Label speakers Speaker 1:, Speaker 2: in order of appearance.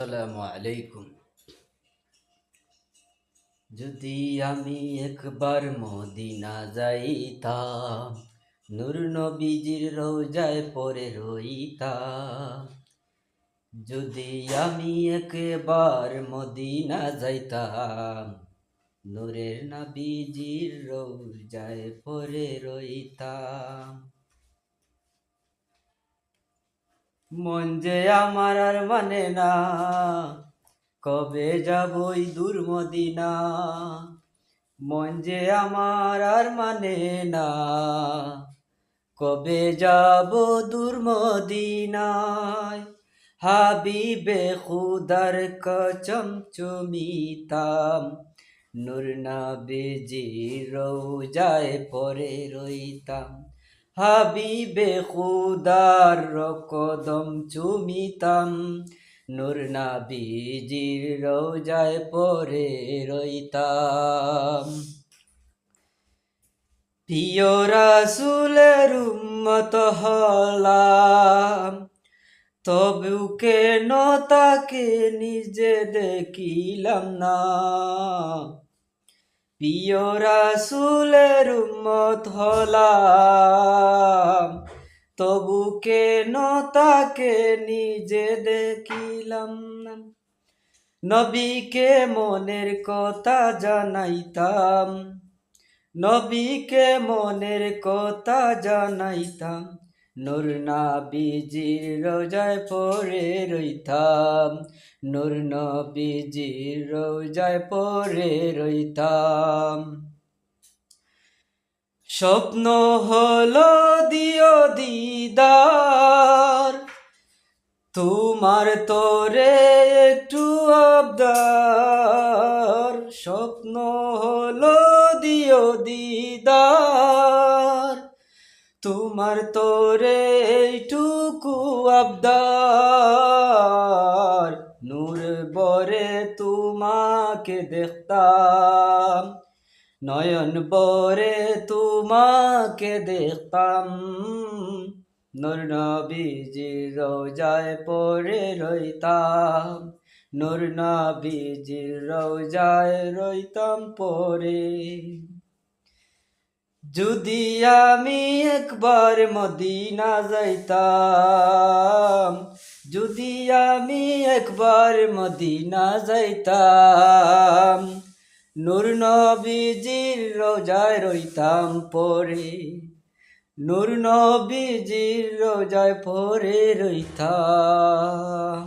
Speaker 1: আসসালামু আলাইকুম। যদি আমি একবার মদিনা যাইতাম, নূর নবীজির রওজায় পরে রইতাম। যদি আমি একবার মদিনা যাইতাম, নূরের নবীজির রওজায় পরে রইতাম। মন যে আমার আর মানে না, কবে যাবই দূর মদিনা। মন যে আমার আর মানে না, কবে যাব দূর মদিনায়। হাবিবে খুদার কসম চুমিতাম, নূর নবীজির রওজায় পরে রইতাম। হাবিবে খুদার কদম চুমিতাম, নূর নবীজির রওজায় পরে রইতাম। প্রিয় রাসূলের উম্মত হলাম, তবু কেন তাকে নিজে দেখিলাম না। প্রিয় রাসূলের উম্মত হলাম, তবু কেন তাকে নিজে দেখিলাম না। নবীকে মনের কথা জানাইতাম, নবীকে মনের কথা জানাইতাম। নূর নবীজির রওজায় পরে রইতাম, নূর নবীজির রওজায় পরে রইতাম। স্বপ্ন হলো দিও দিদার, তোমার তোরে একটু আবদার। স্বপ্ন হলো দিও দিদার, তোমার তোরে এইটুকু আবদার। নূর বরে তোমাকে দেখতাম, নয়ন বরে তোমাকে দেখতাম। নূর নবীজির রওজায় পরে রইতাম, নূর নবীজির রওজায় রইতাম পরে। যদি আমি একবার মদিনা যাইতাম, যদি আমি একবার মদিনা যাইতাম, নূর নবীজির রওজায় রইতাম পরে, নূর নবীজির রওজায় পরে রইতাম।